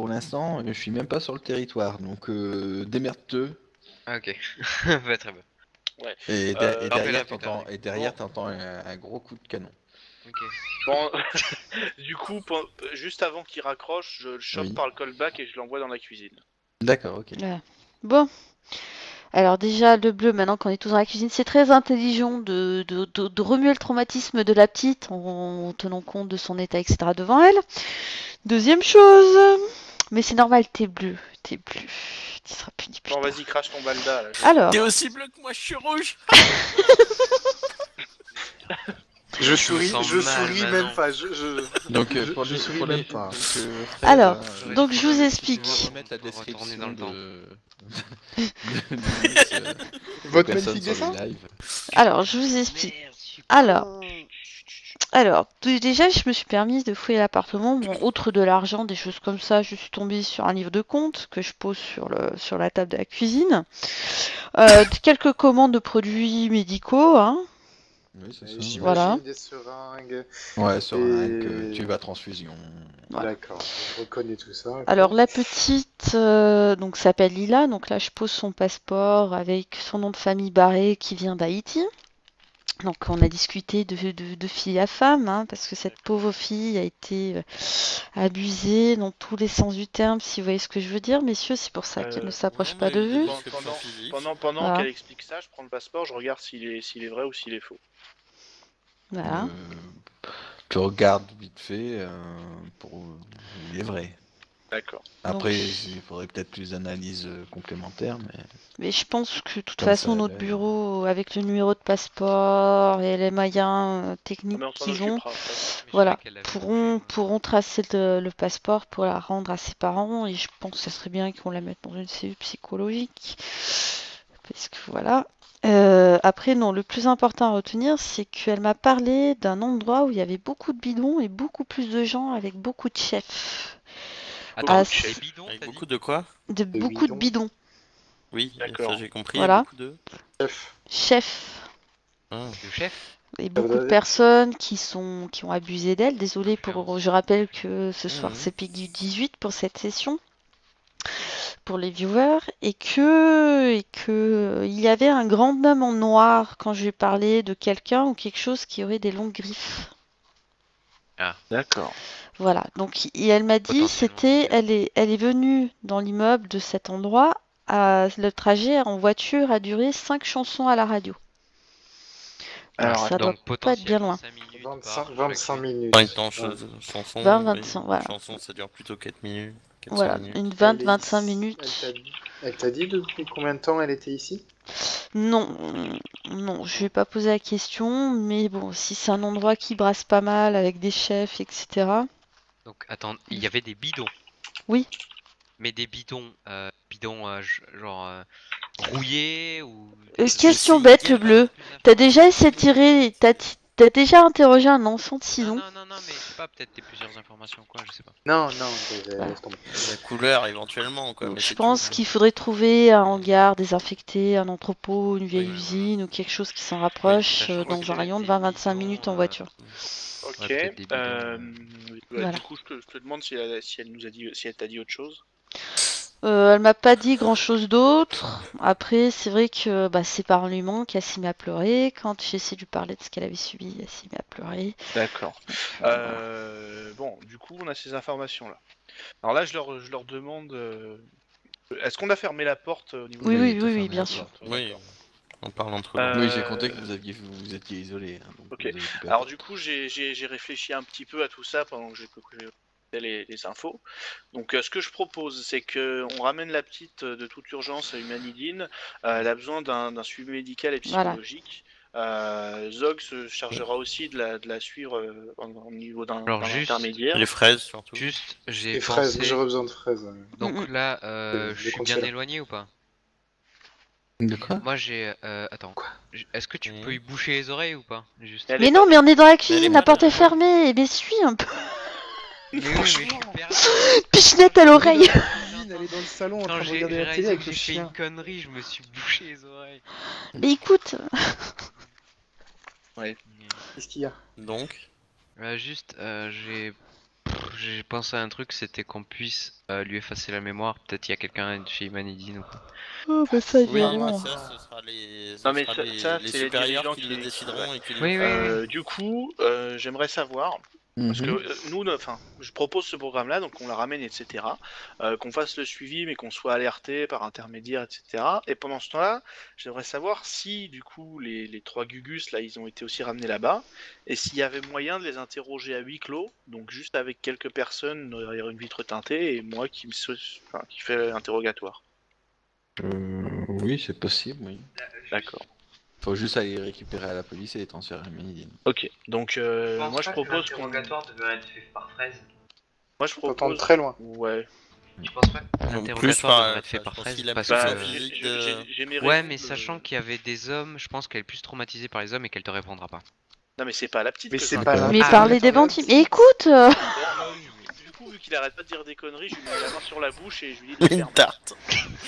pour l'instant, je suis même pas sur le territoire, donc démerde-te. Ah, ok. Bah, très bien. Ouais. Et, Rappelle-la plus tard, t'entends un gros coup de canon. Ok. Bon, du coup, juste avant qu'il raccroche, je le chope Oui. par le callback et je l'envoie dans la cuisine. D'accord, ok. Voilà. Bon. Alors déjà, le bleu, maintenant qu'on est tous dans la cuisine, c'est très intelligent de remuer le traumatisme de la petite en tenant compte de son état, etc. devant elle. Deuxième chose, mais c'est normal, t'es bleu. Tu seras puni plus Bon, tard. vas-y, crache ton balda. Là. Alors, T'es aussi bleu que moi, je suis rouge. Je Je me souris, sens je mal, souris maintenant. même pas. Donc je souris même pas. Fred, Alors, J'aurais donc dû je vous prendre un explique. petit remettre la pour retourner description dans le temps. Votre personnes magnifique sur dessin les lives. Alors, je vous explique. Alors, déjà, je me suis permise de fouiller l'appartement. Bon, outre de l'argent, des choses comme ça, je suis tombée sur un livre de comptes que je pose sur la table de la cuisine. Quelques commandes de produits médicaux, hein. Oui, c'est ça. J'imagine Voilà. des seringues. Ouais, seringue, Et- tube à transfusion. Voilà. D'accord, je reconnais tout ça. ok. Alors, la petite donc s'appelle Lila. Donc là, je pose son passeport avec son nom de famille barré qui vient d'Haïti. Donc on a discuté de fille à femme, hein, parce que cette pauvre fille a été abusée dans tous les sens du terme, si vous voyez ce que je veux dire, messieurs, c'est pour ça qu'elle ne s'approche pas de vue. Pendant Voilà. qu'elle explique ça, je prends le passeport, je regarde s'il est vrai ou s'il est faux. Voilà. Tu regardes vite fait, il est vrai. D'accord. Après, Donc- il faudrait peut-être plus d'analyses complémentaires, Mais je pense que de toute Comme façon, ça, notre là, bureau, avec le numéro de passeport et les moyens techniques Mais on s'en qu'ils ont, occupera après. Mais je voilà, savais qu'elle avait bougé, moi. pourront tracer le passeport pour la rendre à ses parents. Et je pense que ce serait bien qu'on la mette dans une cellule psychologique. Parce que voilà. Après, non, le plus important à retenir, c'est qu'elle m'a parlé d'un endroit où il y avait beaucoup de bidons et beaucoup plus de gens avec beaucoup de chefs. Attends, Ah, les bidons, Avec t'as beaucoup dit de quoi? Beaucoup de bidons. Oui, D'accord. ça j'ai compris. Voilà. Beaucoup de. Chef. Chefs. Ah. Le chef? Et beaucoup de personnes qui ont abusé d'elle. Désolée je rappelle que ce soir c'est Peggy 18 pour cette session. Pour les viewers. Et que il y avait un grand homme en noir quand je lui ai parlé de quelqu'un ou quelque chose qui aurait des longues griffes. D'accord. Voilà. Donc, et elle m'a dit, elle est venue dans l'immeuble de cet endroit. Le trajet en voiture a duré 5 chansons à la radio. Alors, ça doit Donc pas être bien loin. 5 minutes 25 minutes. En même temps, chanson. 20-25, voilà. Chanson, ça dure plutôt 4 minutes. 4-5 Voilà, minutes. une 20-25 minutes. Elle t'a dit depuis combien de temps elle était ici? Non, non, je vais pas poser la question, mais bon, si c'est un endroit qui brasse pas mal avec des chefs, etc. Donc, attends, il y avait des bidons. Oui. Mais des bidons, genre rouillés ou... Question bête, le bleu. T'as déjà essayé de tirer, t'as déjà interrogé un enfant de 6 ans? Non, mais je sais pas, peut-être t'as plusieurs informations, quoi, je sais pas. Non, Voilà. La couleur éventuellement, quoi. Mais Je c'est pense tout. qu'il faudrait trouver un hangar désinfecté, un entrepôt, une vieille usine ou quelque chose qui s'en rapproche je crois dans que un rayon de des 20-25 minutes en voiture. Ok. Ouais, peut-être des bidons, Voilà. Du coup, je te demande si elle nous a dit, si elle t'a dit autre chose. Elle m'a pas dit grand chose d'autre. Après, c'est vrai que c'est par lui manque, elle s'est mise à pleurer. Quand j'ai essayé de lui parler de ce qu'elle avait subi, elle s'est mise à pleurer. D'accord. Voilà. Bon, du coup, on a ces informations-là. Alors là, je leur demande. Est-ce qu'on a fermé la porte au niveau Oui, de la... oui, bien sûr. Oui, on parle entre Euh, nous. Oui, j'ai compté que vous étiez isolé. Hein, donc Ok. vous avez coupé la Alors porte. du coup, j'ai réfléchi un petit peu à tout ça pendant que j'ai les infos. Donc ce que je propose, c'est que on ramène la petite de toute urgence à Humanidine. Elle a besoin d'un suivi médical et Voilà. psychologique. Zog se chargera aussi de la suivre au niveau d'un Alors, juste- intermédiaire. Les fraises surtout. Juste, j'ai Les fraises, pensé... j'aurais besoin de fraises. Donc là, Je je suis compte bien ça là. éloigné ou pas? De quoi? Moi j'ai... attends. Est-ce que tu peux y boucher les oreilles ou pas? Juste. Elle Mais est non, pas- mais on est dans la Elle est cuisine, pas la porte là. est fermée. Mais suis un peu. Mais oui, mais je suis perdu. Pichenette à l'oreille. Elle est dans le salon en Quand train de j'ai regarder la télé réalisé avec que le j'ai fait chien. une connerie, je me suis bouché les oreilles. Mais écoute, Qu'est-ce qu'il y a? Donc, Juste, j'ai J'ai pensé à un truc, c'était qu'on puisse lui effacer la mémoire. Peut-être il y a quelqu'un chez Imanidine ou quoi. Oh, bah ça, ils Oui, mais verront. ça, ce sera les, Non, mais les ça, c'est les supérieurs dirigeants qui qui le les- décideront et qui les Oui, oui. Du coup, j'aimerais savoir, parce que nous, enfin, je propose ce programme-là, donc on la ramène, etc. Qu'on fasse le suivi, mais qu'on soit alerté par intermédiaire, etc. Et pendant ce temps-là, j'aimerais savoir si, du coup, les 3 Gugus, là, ils ont été aussi ramenés là-bas, et s'il y avait moyen de les interroger à huis clos, donc juste avec quelques personnes derrière une vitre teintée, et moi qui fais l'interrogatoire. Oui, c'est possible, oui. D'accord. Faut juste aller les récupérer à la police et les transférer à Imanidine. Ok, donc moi je propose qu'on... l'interrogatoire devrait être fait par Fraise. Moi je T'entends propose... très loin. Ouais. Tu penses pas que Plus l'interrogatoire par- devrait être fait je par pense Fraise qu'il a parce plus Bah, la que... physique j'ai mes Ouais, raisons mais de- sachant qu'il y avait des hommes, je pense qu'elle est plus traumatisée par les hommes et qu'elle te répondra pas. Non mais c'est pas à la petite Mais que c'est je pas parle. la- Mais Ah, parler des attends, bandits. Mais écoute Du coup, vu qu'il arrête pas de dire des conneries, je lui mets la main sur la bouche et je lui dis de le Une faire. tarte.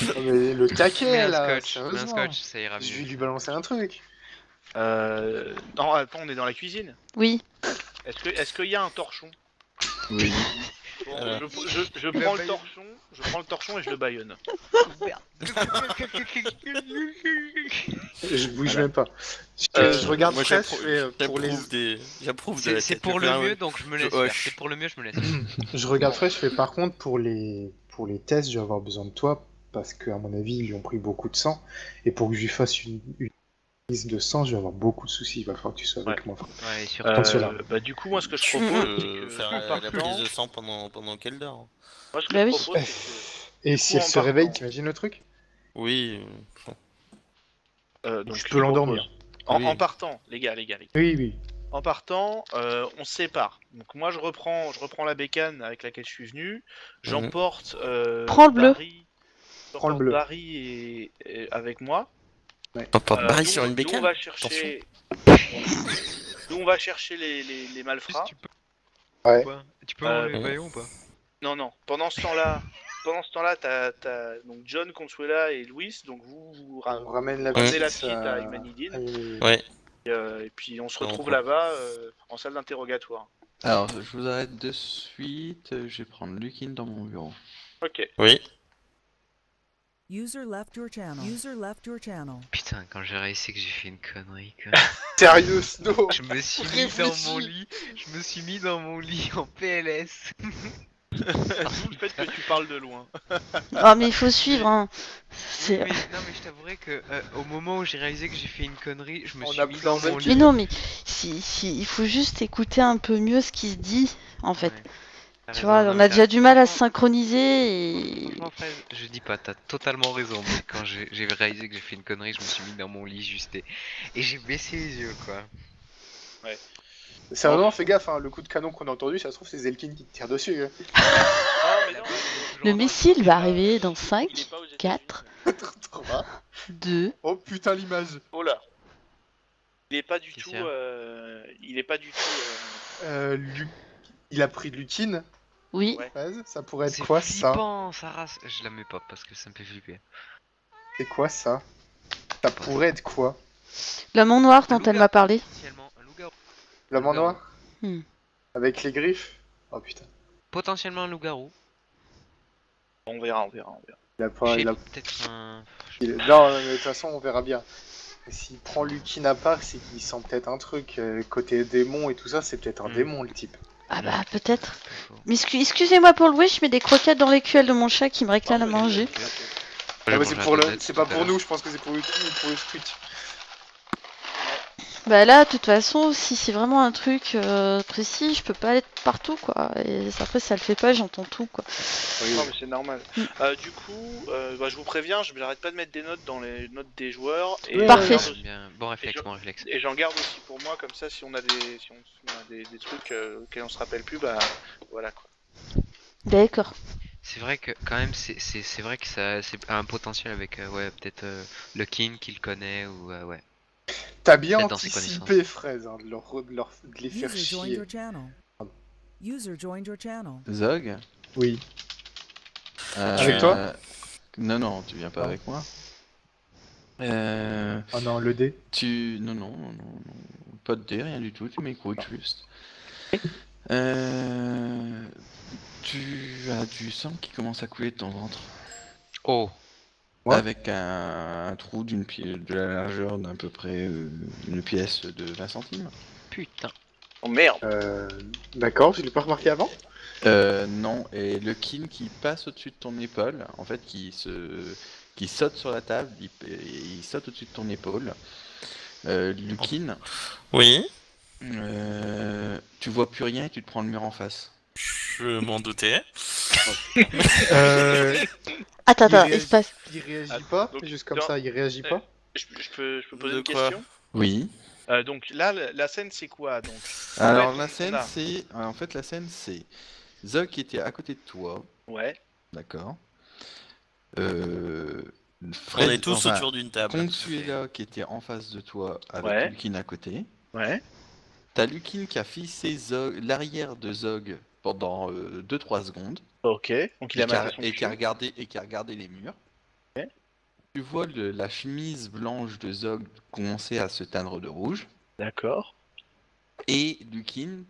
Non, mais le Mets taquet un là, scotch, mets un sérieusement. scotch, ça ira Je vais mieux. lui balancer un truc. Non, attends, on est dans la cuisine. Oui. Est-ce qu'il y a un torchon? Oui. Bon, Alors. je prends le torchon, et je le baïonne. Je bouge Voilà. même pas. Je regarde Moi, Fraise, je fais, pour les... j'approuve de la C'est tête. pour Je le fais un- mieux, donc je me laisse je faire. hoche. C'est pour le mieux, je me laisse. Je regarde Fraise, je fais par contre pour les tests, je vais avoir besoin de toi parce qu'à mon avis, ils lui ont pris beaucoup de sang. Et pour que je lui fasse une liste de sang, je vais avoir beaucoup de soucis. Il va falloir que tu sois avec moi. Ouais, et surtout. Bah du coup, moi ce que je Tu propose, peux c'est que faire en la partant- prise de sang pendant qu'elle dort. moi ce que Bah je oui. propose, c'est Et Du si coup, elle en se partant- réveille, t'imagines le truc? Oui. donc Je peux l'endormir. Oui. En partant, les gars. Oui, oui. En partant, on se sépare. Donc moi je reprends la bécane avec laquelle je suis venu. J'emporte Prends le bleu. Barry, Prends le bleu. Barry et avec moi. On porte Barry Nous, sur une nous, bécane. on va chercher. Nous on va chercher les malfrats. Ouais. Tu peux enlever le maillot ou pas? Non. Pendant ce temps-là, t'as donc John, Consuela et Louis. Donc vous On ramène la ramenez la petite petite à Imanidine. Ouais. Et puis on se retrouve On- là-bas en salle d'interrogatoire. Alors, je vous arrête de suite. Je vais prendre Lukin dans mon bureau. Ok. Oui. User left your channel. User left your channel. Putain, quand j'ai réussi que j'ai fait une connerie, quoi. Sérieux, Snow. Je me suis mis dans mon lit en PLS. D'où le fait que tu parles de loin. Oh, mais il faut suivre, hein. Oui, C'est... mais, non, mais je t'avouerais que au moment où j'ai réalisé que j'ai fait une connerie, je me On suis a mis plein dans mon de- Mais lit. non, mais il faut juste écouter un peu mieux ce qui se dit, en fait. Ouais. T'as Tu raison, vois, non, on mais a déjà du mal à se franchement- synchroniser et... Franchement, Fraise, je dis pas, t'as totalement raison. Mais quand j'ai réalisé que j'ai fait une connerie, je me suis mis dans mon lit juste et j'ai baissé les yeux, quoi. Sérieusement, fais gaffe, hein, le coup de canon qu'on a entendu, ça se trouve, c'est Zelkin qui te tire dessus. Hein. Mais non, Le missile va arriver dans il 5, est pas aux États-Unis. 4, 3. 2... Oh putain, l'image. Oh là. Il est pas du Qu'est-ce tout. qu'il y a Il est pas du tout. Il a pris de Lukin. Oui, Ouais. Ça pourrait être C'est quoi ça? flippant, ça race. Je la mets pas parce que ça me fait flipper. C'est quoi ça? Ça pourrait être quoi? l'homme en noir dont loup-garou. elle m'a parlé. Potentiellement un loup-garou. L'homme en Loup-garou. noir? Avec les griffes? Oh putain. Potentiellement un loup-garou. On verra. Il a pas. J'ai Il a... peut-être un. Non, mais de toute façon, on verra bien. Et s'il prend Lukin à part, c'est qu'il sent peut-être un truc. Côté démon et tout ça, c'est peut-être un démon le type. Ah bah, peut-être. Pas faux. Mais excusez-moi pour le bruit, je mets des croquettes dans l'écuelle de mon chat qui me réclame à manger. Ah, bah, c'est pas pour nous, je pense que c'est pour Lukin ou pour le squid. Bah là, de toute façon, si c'est vraiment un truc précis, je peux pas être partout, quoi. Et après, ça le fait pas, j'entends tout, quoi. Non, mais c'est normal. Du coup, je vous préviens, je n'arrête pas de mettre des notes dans les notes des joueurs. Et Ouais, Parfait. j'en garde aussi- Bien. Bon réflexe, bon réflexe. Et j'en garde aussi pour moi, comme ça, si on a des trucs auxquels on se rappelle plus, bah voilà quoi. D'accord. C'est vrai que quand même, c'est vrai que ça c'est un potentiel avec ouais peut-être le king qui le connaît ou ouais. T'as bien Peut-être dans ses anticipé, Fraise, hein, de les faire User joined chier. your channel. User joined your channel. Zog Oui. Avec toi Non, tu viens pas Non. avec moi. Oh non, le dé. Non, pas de dé, rien du tout, tu m'écoutes juste. Tu as du sang qui commence à couler de ton ventre. Oh, Ouais. Avec un trou de la largeur d'à peu près une pièce de 20 centimes. putain. Oh merde. D'accord, je l'ai pas remarqué avant. Non, et le kin qui passe au-dessus de ton épaule, en fait, qui saute sur la table, il saute au-dessus de ton épaule. Lukin, Oui, tu vois plus rien et tu te prends le mur en face. je m'en doutais. Attends, Il il réagit- se passe. Il réagit Ah, pas, donc, juste comme non. ça, il réagit pas. Je peux poser De une quoi question? Oui. Donc là, la scène, c'est quoi donc? Alors fait, la on scène, a- c'est, en fait, la scène, c'est Zog qui était à côté de toi, Ouais. d'accord. On Fred, est tous enfin, autour d'une table. Consuela qui était en face de toi avec Ouais. Lukin à côté. Ouais. T'as Lukin qui a fixé l'arrière de Zog pendant 2-3 secondes Ok. Donc il a maté son et qui a cul. regardé les murs. Ok. Tu vois la chemise blanche de Zog commencer à se teindre de rouge. D'accord. Et Lukin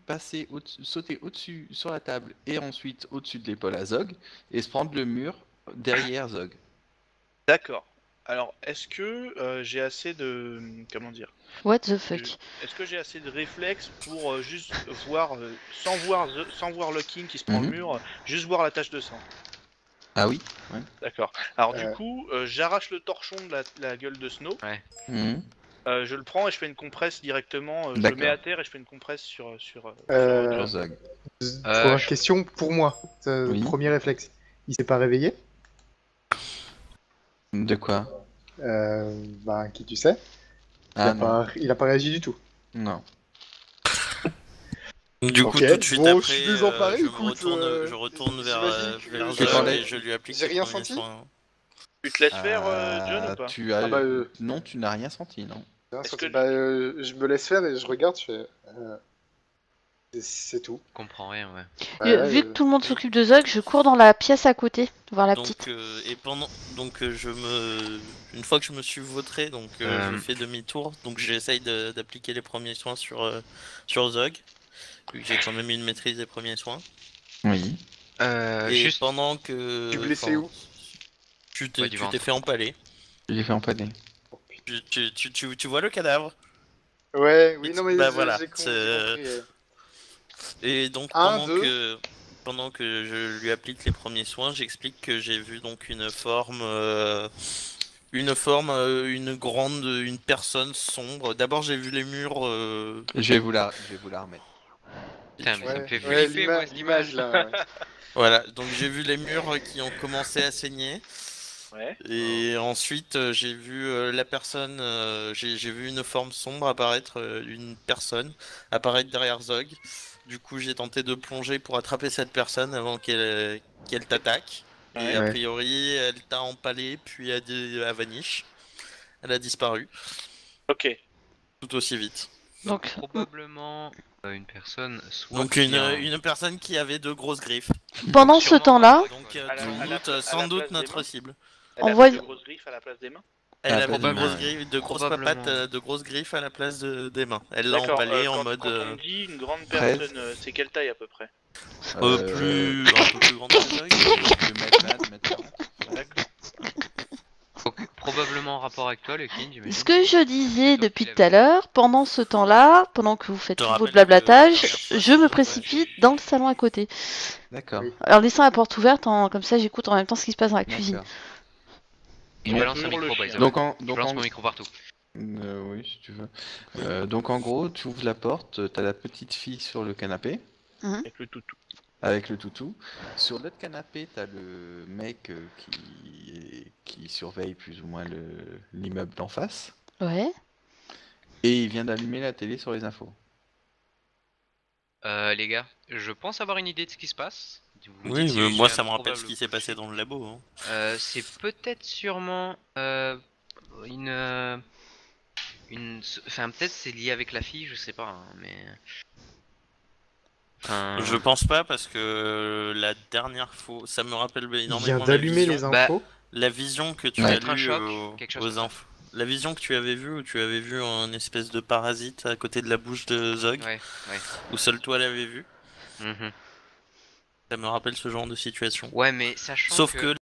sauter au-dessus sur la table et ensuite au-dessus de l'épaule à Zog et se prendre le mur derrière Zog. D'accord. Alors, est-ce que j'ai assez de... Comment dire? What the fuck? Est-ce que j'ai assez de réflexes pour juste voir, sans voir le king qui se prend le Mhm. mur, juste voir la tache de sang? Ah oui. D'accord. Alors du Euh. coup, j'arrache le torchon de la gueule de Snow, Mhm. je le prends et je fais une compresse directement, je le D'accord. mets à terre et je fais une compresse sur Sur John. Zog. Question pour moi. Oui. Premier réflexe. Il s'est pas réveillé. De quoi? Ben, qui tu sais. Ah non. Il a pas réagi du tout. Non. Du coup, Ok, tout de suite bon, après, je suis désemparé, je me écoute, je retourne vers, j'imagine que vers je- Zog et je lui applique j'ai les rien premiers senti. soins. Tu te laisses faire, John, ou pas? Tu as... Ah bah, Non, tu n'as rien senti, non. Est-ce que- je me laisse faire et je regarde, je fais. C'est tout. Je comprends rien, ouais. Vu que tout le monde s'occupe de Zog, je cours dans la pièce à côté, voir la Donc, petite. une fois que je me suis vautré, donc je fais demi-tour, donc j'essaye d'appliquer les premiers soins sur Zog, vu que j'ai quand même une maîtrise des premiers soins. Oui. Et Juste, pendant que... Tu es blessé où? Tu Bas du t'es ventre. fait empaler. Je l'ai fait empaler. Tu vois le cadavre? Ouais, oui, non mais Bah voilà, j'ai c'est- compris. Et donc pendant que je lui applique les premiers soins, j'explique que j'ai vu donc une personne sombre. D'abord j'ai vu les murs. Je vais vous la remettre. putain, mais ça me fait Ouais, flipper, moi, cette l'image image. là. Ouais. Voilà, donc j'ai vu les murs qui ont commencé à saigner. Ouais. Et ensuite j'ai vu la personne, j'ai vu une forme sombre apparaître, une personne apparaître derrière Zog. Du coup j'ai tenté de plonger pour attraper cette personne avant qu'elle t'attaque. Et Ouais. a priori elle t'a empalé puis a vanish. Elle a disparu Ok. tout aussi vite. Donc, Probablement une personne soit Donc qui a un- une personne qui avait de grosses griffes. pendant Donc, ce sûrement temps-là, un Donc Zog, À la- sans à la- doute, à la sans doute place des notre mains. cible. Elle Envoie- avait de grosses griffes à la place des mains. Elle avait de probablement, grosses griffes, de grosses probablement. papates, de grosses griffes à la place des mains. Elle l'a D'accord. empalé en Quand mode on me dit une grande 13. personne, c'est quelle taille à peu près? un peu plus grande que Zog. 2 mètres 40. D'accord. Donc, probablement en rapport avec toi, le King, j'imagine. ce que je disais C'est toi depuis qui tout à l'heure, pendant ce temps-là, pendant que vous faites Je te tout votre rappelle blablatage, que la dernière fois, je me c'est- précipite dans le salon à côté. D'accord. Oui. En laissant la porte ouverte, comme ça j'écoute en même temps ce qui se passe dans la cuisine. D'accord. Et je Donc- balance un Hurle le micro, chien. by the way. Donc Je balance mon micro partout. oui, si tu veux. Donc en gros, tu ouvres la porte, t'as la petite fille sur le canapé Avec le toutou. avec le toutou. Sur l'autre canapé, t'as le mec qui surveille plus ou moins l'immeuble d'en face. Ouais. Et il vient d'allumer la télé sur les infos. Les gars, je pense avoir une idée de ce qui se passe. Vous me Oui, dites si mais je moi suis ça me rappelle ce improbable qui ou s'est passé bullshit. dans le labo. Hein. C'est peut-être sûrement enfin, peut-être c'est lié avec la fille, je sais pas, hein, mais. Enfin, Je pense pas parce que la dernière fois, ça me rappelle Il énormément vient la d'allumer vision, les infos. la vision que tu Ouais. as Peut-être un lue choc, quelque chose aux comme ça. infos. La vision que tu avais vue, où tu avais vu un espèce de parasite à côté de la bouche de Zog, Ouais, ouais. où seul toi l'avais vu. Mhm. Ça me rappelle ce genre de situation. Ouais, mais sachant Sauf que... que